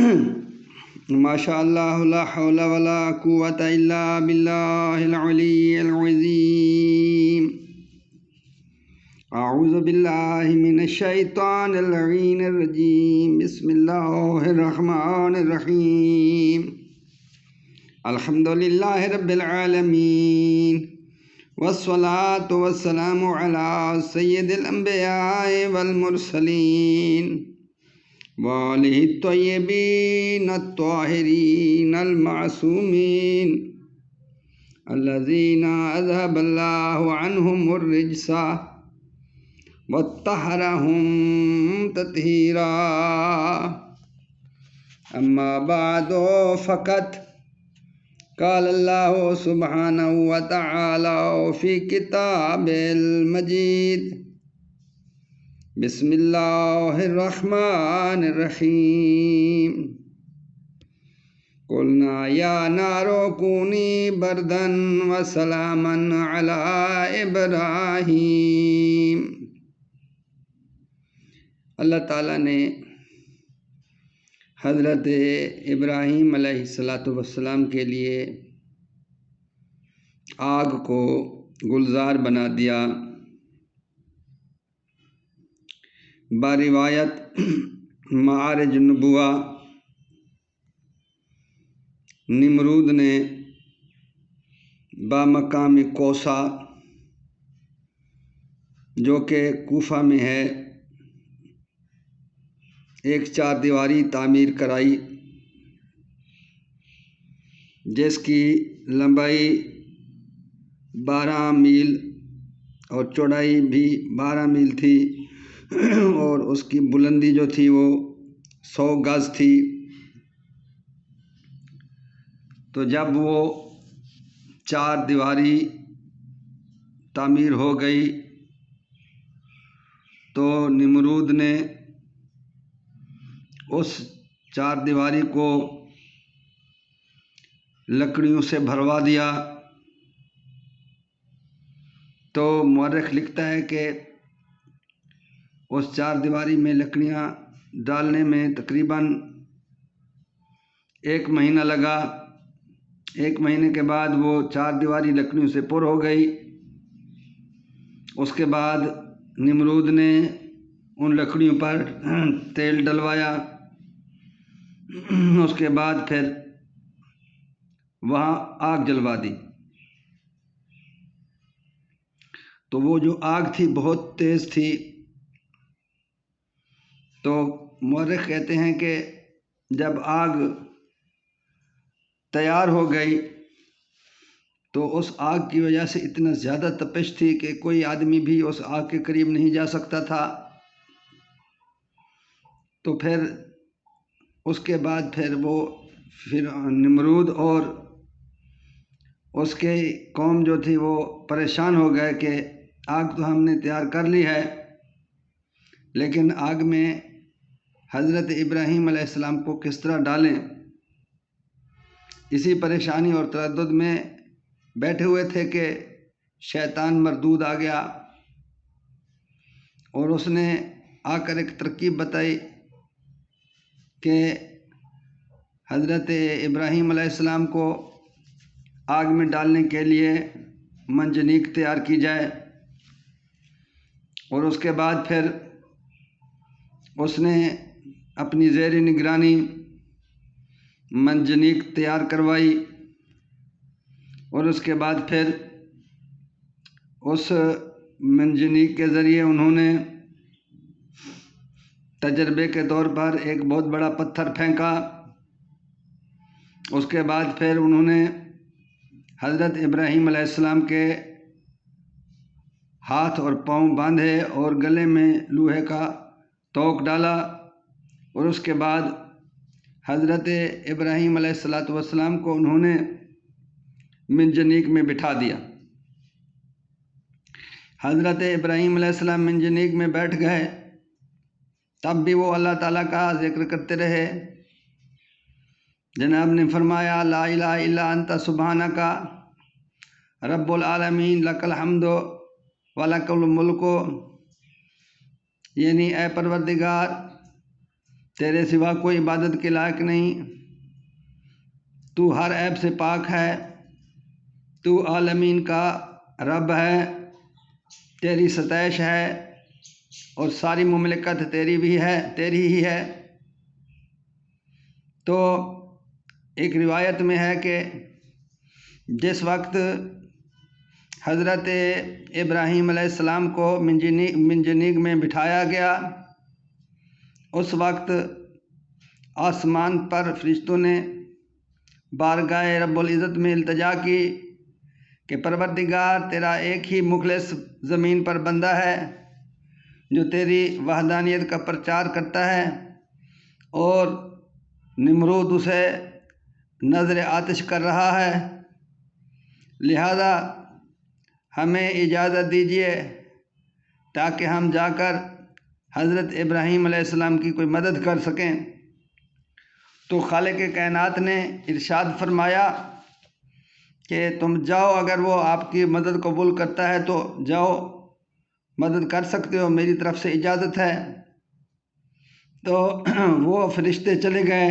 ماشاء اللہ لا حول ولا قوة الا باللہ العلی العظیم۔ اعوذ باللہ من الشیطان اللعین الرجیم، بسم اللہ الرحمن الرحیم۔ الحمد للہ رب العالمین، والصلاة والسلام علی سید الانبیاء والمرسلین وآلہ الطیبین الطاہرین المعصومین الذین اذہب اللہ عنہم الرجس وطہرہم تطہیرا۔ اما بعد فقط قال اللہ سبحانہ وتعالی فی کتاب المجید، بسم اللہ الرحمن الرحیم۔ قلنا یا نار کونی بردا وسلاما علی ابراہیم۔ اللہ تعالیٰ نے حضرت ابراہیم علیہ السلام کے لیے آگ کو گلزار بنا دیا۔ باروایت معارج نبوہ، نمرود نے بامقام کوسا جو کہ کوفہ میں ہے ایک چار دیواری تعمیر کرائی، جس کی لمبائی 12 میل اور چوڑائی بھی 12 میل تھی، اور اس کی بلندی جو تھی وہ 100 گز تھی۔ تو جب وہ چار دیواری تعمیر ہو گئی تو نمرود نے اس چار دیواری کو لکڑیوں سے بھروا دیا۔ تو مورخ لکھتا ہے کہ اس چار دیواری میں لکڑیاں ڈالنے میں تقریباً 1 مہینہ لگا۔ 1 مہینے کے بعد وہ چار دیواری لکڑیوں سے پر ہو گئی۔ اس کے بعد نمرود نے ان لکڑیوں پر تیل ڈلوایا۔ اس کے بعد پھر وہاں آگ جلوا دی۔ تو وہ جو آگ تھی بہت تیز تھی۔ تو مورخ کہتے ہیں کہ جب آگ تیار ہو گئی تو اس آگ کی وجہ سے اتنا زیادہ تپش تھی کہ کوئی آدمی بھی اس آگ کے قریب نہیں جا سکتا تھا۔ تو پھر اس کے بعد پھر نمرود اور اس کے قوم جو تھی وہ پریشان ہو گئے کہ آگ تو ہم نے تیار کر لی ہے، لیکن آگ میں حضرت ابراہیم علیہ السلام کو کس طرح ڈالیں۔ اسی پریشانی اور تردد میں بیٹھے ہوئے تھے کہ شیطان مردود آ گیا، اور اس نے آ کر ایک ترکیب بتائی کہ حضرت ابراہیم علیہ السلام کو آگ میں ڈالنے کے لیے منجنیق تیار کی جائے، اور اس کے بعد پھر اس نے اپنی زیر نگرانی منجنیق تیار کروائی، اور اس کے بعد پھر اس منجنیق کے ذریعے انہوں نے تجربے کے طور پر ایک بہت بڑا پتھر پھینکا۔ اس کے بعد پھر انہوں نے حضرت ابراہیم علیہ السلام کے ہاتھ اور پاؤں باندھے اور گلے میں لوہے کا توق ڈالا، اور اس کے بعد حضرت ابراہیم علیہ السلام کو انہوں نے منجنیق میں بٹھا دیا۔ حضرت ابراہیم علیہ السلام منجنیق میں بیٹھ گئے، تب بھی وہ اللہ تعالیٰ کا ذکر کرتے رہے۔ جناب نے فرمایا لا الہ الا انت سبحانک رب العالمین لک الحمد ولک الملک، یعنی اے پروردگار تیرے سوا کوئی عبادت کے لائق نہیں، تو ہر عیب سے پاک ہے، تو عالمین کا رب ہے، تیری ستائش ہے اور ساری مملکت تیری ہی ہے۔ تو ایک روایت میں ہے کہ جس وقت حضرت ابراہیم علیہ السلام کو منجنیق میں بٹھایا گیا، اس وقت آسمان پر فرشتوں نے بارگاہ رب العزت میں التجا کی کہ پروردگار، تیرا ایک ہی مخلص زمین پر بندہ ہے جو تیری وحدانیت کا پرچار کرتا ہے، اور نمرود اسے نظر آتش کر رہا ہے، لہذا ہمیں اجازت دیجیے تاکہ ہم جا کر حضرت ابراہیم علیہ السلام کی کوئی مدد کر سکیں۔ تو خالق کائنات نے ارشاد فرمایا کہ تم جاؤ، اگر وہ آپ کی مدد قبول کرتا ہے تو جاؤ، مدد کر سکتے ہو، میری طرف سے اجازت ہے۔ تو وہ فرشتے چلے گئے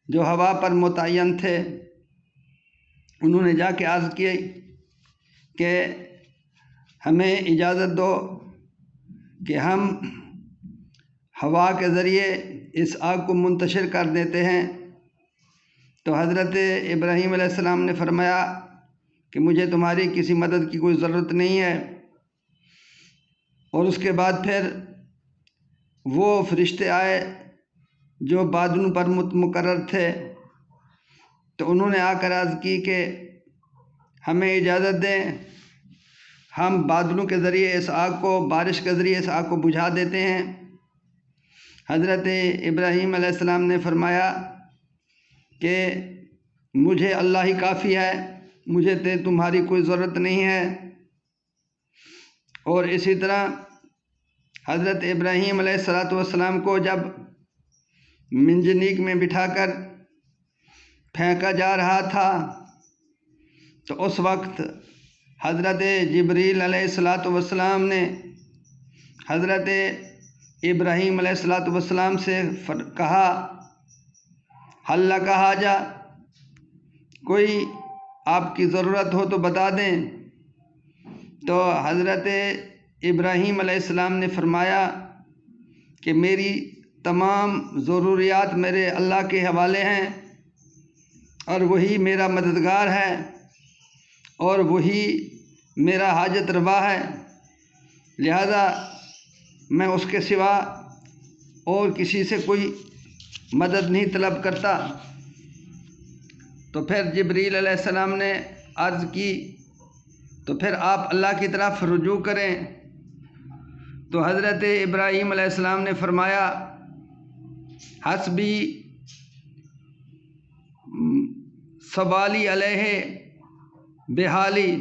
جو ہوا پر متعین تھے، انہوں نے جا کے عرض کی کہ ہمیں اجازت دو کہ ہم ہوا کے ذریعے اس آگ کو منتشر کر دیتے ہیں۔ تو حضرت ابراہیم علیہ السلام نے فرمایا کہ مجھے تمہاری کسی مدد کی کوئی ضرورت نہیں ہے۔ اور اس کے بعد پھر وہ فرشتے آئے جو بادلوں پر مقرر تھے، تو انہوں نے آ کر عرض کی کہ ہمیں اجازت دیں، ہم بادلوں کے ذریعے اس آگ کو، بارش کے ذریعے اس آگ کو بجھا دیتے ہیں۔ حضرت ابراہیم علیہ السلام نے فرمایا کہ مجھے اللہ ہی کافی ہے، مجھے تمہاری کوئی ضرورت نہیں ہے۔ اور اسی طرح حضرت ابراہیم علیہ السلام کو جب منجنیق میں بٹھا کر پھینکا جا رہا تھا، تو اس وقت حضرت جبریل علیہ السلام نے حضرت ابراہیم علیہ السلام سے کہا، حل لک حاجہ، کوئی آپ کی ضرورت ہو تو بتا دیں۔ تو حضرت ابراہیم علیہ السلام نے فرمایا کہ میری تمام ضروریات میرے اللہ کے حوالے ہیں، اور وہی میرا مددگار ہے، اور وہی میرا حاجت روا ہے، لہذا میں اس کے سوا اور کسی سے کوئی مدد نہیں طلب کرتا۔ تو پھر جبریل علیہ السلام نے عرض کی تو پھر آپ اللہ کی طرف رجوع کریں۔ تو حضرت ابراہیم علیہ السلام نے فرمایا، حسبی سوالی علیہ بحالی،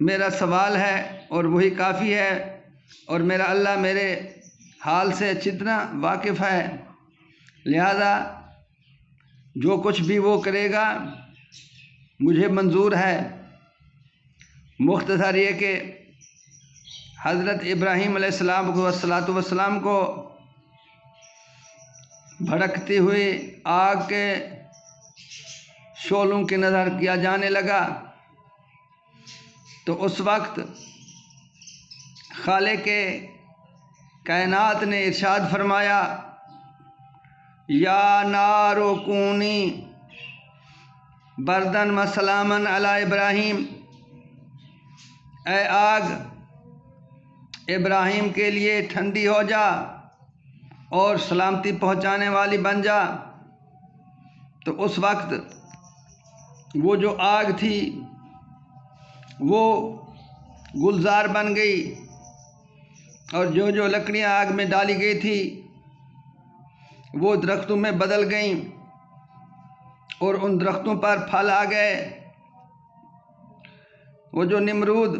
میرا سوال ہے اور وہی کافی ہے، اور میرا اللہ میرے حال سے اچھی طرح واقف ہے، لہذا جو کچھ بھی وہ کرے گا مجھے منظور ہے۔ مختصر یہ کہ حضرت ابراہیم علیہ السلام کو بھڑکتی ہوئی آگ کے شعلوں کی نظر کیا جانے لگا، تو اس وقت خالق کائنات نے ارشاد فرمایا، یا نار کونی بردن و سلامن علی ابراہیم، اے آگ ابراہیم کے لیے ٹھنڈی ہو جا اور سلامتی پہنچانے والی بن جا۔ تو اس وقت وہ جو آگ تھی وہ گلزار بن گئی، اور جو لکڑیاں آگ میں ڈالی گئی تھی وہ درختوں میں بدل گئیں، اور ان درختوں پر پھل آ گئے۔ وہ جو نمرود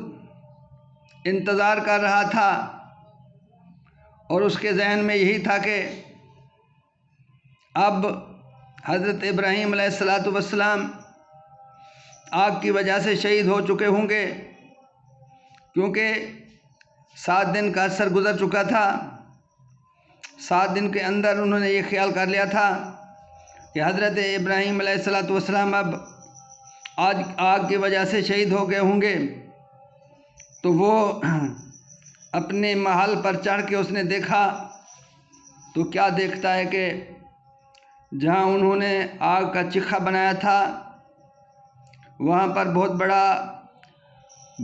انتظار کر رہا تھا اور اس کے ذہن میں یہی تھا کہ اب حضرت ابراہیم علیہ السلام آگ کی وجہ سے شہید ہو چکے ہوں گے، کیونکہ 7 دن کا عرصہ گزر چکا تھا۔ 7 دن کے اندر انہوں نے یہ خیال کر لیا تھا کہ حضرت ابراہیم علیہ السلام اب آج آگ کی وجہ سے شہید ہو گئے ہوں گے۔ تو وہ اپنے محل پر چڑھ کے اس نے دیکھا تو کیا دیکھتا ہے کہ جہاں انہوں نے آگ کا چکھا بنایا تھا وہاں پر بہت بڑا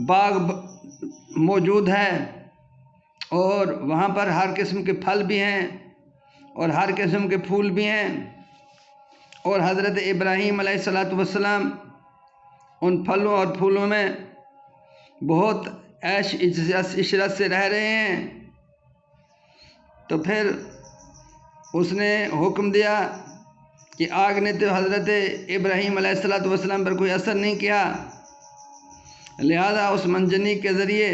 باغ موجود ہے، اور وہاں پر ہر قسم کے پھل بھی ہیں اور ہر قسم کے پھول بھی ہیں، اور حضرت ابراہیم علیہ السلام ان پھلوں اور پھولوں میں بہت عیش عشرت سے رہ رہے ہیں۔ تو پھر اس نے حکم دیا کہ آگ نے تو حضرت ابراہیم علیہ السلام پر کوئی اثر نہیں کیا، لہذا اس منجنیق کے ذریعے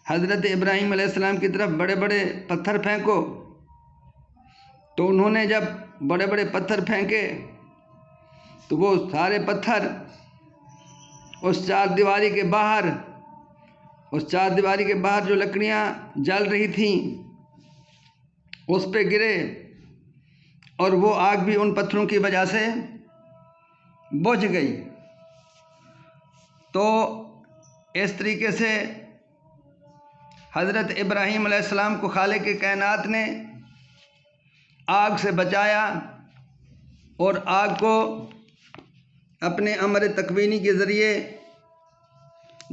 حضرت ابراہیم علیہ السلام کی طرف بڑے بڑے پتھر پھینکو۔ تو انہوں نے جب بڑے بڑے پتھر پھینکے تو وہ سارے پتھر اس چار دیواری کے باہر جو لکڑیاں جل رہی تھیں اس پہ گرے، اور وہ آگ بھی ان پتھروں کی وجہ سے بجھ گئی۔ تو اس طریقے سے حضرت ابراہیم علیہ السلام کو خالق کائنات نے آگ سے بچایا اور آگ کو اپنے امر تکوینی کے ذریعے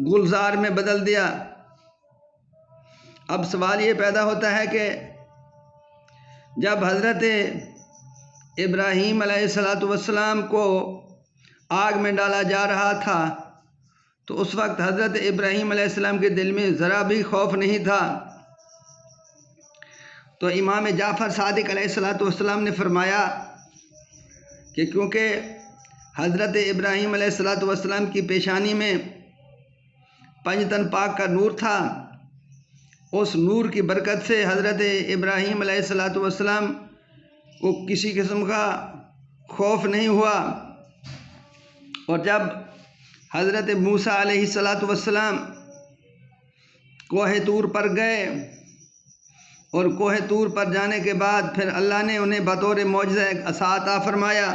گلزار میں بدل دیا۔ اب سوال یہ پیدا ہوتا ہے کہ جب حضرت ابراہیم علیہ السلام کو آگ میں ڈالا جا رہا تھا تو اس وقت حضرت ابراہیم علیہ السلام کے دل میں ذرا بھی خوف نہیں تھا۔ تو امام جعفر صادق علیہ السلام نے فرمایا کہ کیونکہ حضرت ابراہیم علیہ السلام کی پیشانی میں پنجتن پاک کا نور تھا، اس نور کی برکت سے حضرت ابراہیم علیہ السلام کو کسی قسم کا خوف نہیں ہوا۔ اور جب حضرت موسیٰ علیہ السلام کوہ طور پر گئے اور کوہ طور پر جانے کے بعد پھر اللہ نے انہیں بطور معجزہ ایک عصا عطا فرمایا،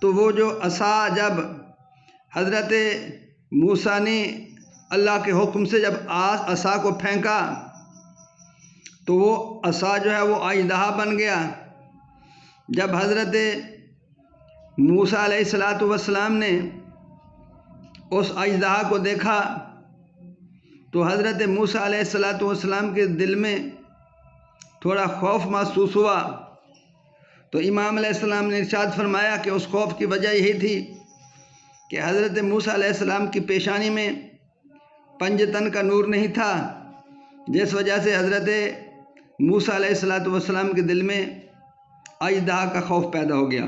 تو وہ جو عصا جب حضرت موسیٰ نے اللہ کے حکم سے جب عصا کو پھینکا تو وہ عصا جو ہے وہ اژدہا بن گیا۔ جب حضرت موسیٰ علیہ السلام نے اس اژدہا کو دیکھا تو حضرت موسیٰ علیہ السلام کے دل میں تھوڑا خوف محسوس ہوا۔ تو امام علیہ السلام نے ارشاد فرمایا کہ اس خوف کی وجہ یہی تھی کہ حضرت موسیٰ علیہ السلام کی پیشانی میں پنجتن کا نور نہیں تھا، جس وجہ سے حضرت موسیٰ علیہ السلام کے دل میں اژدہا کا خوف پیدا ہو گیا۔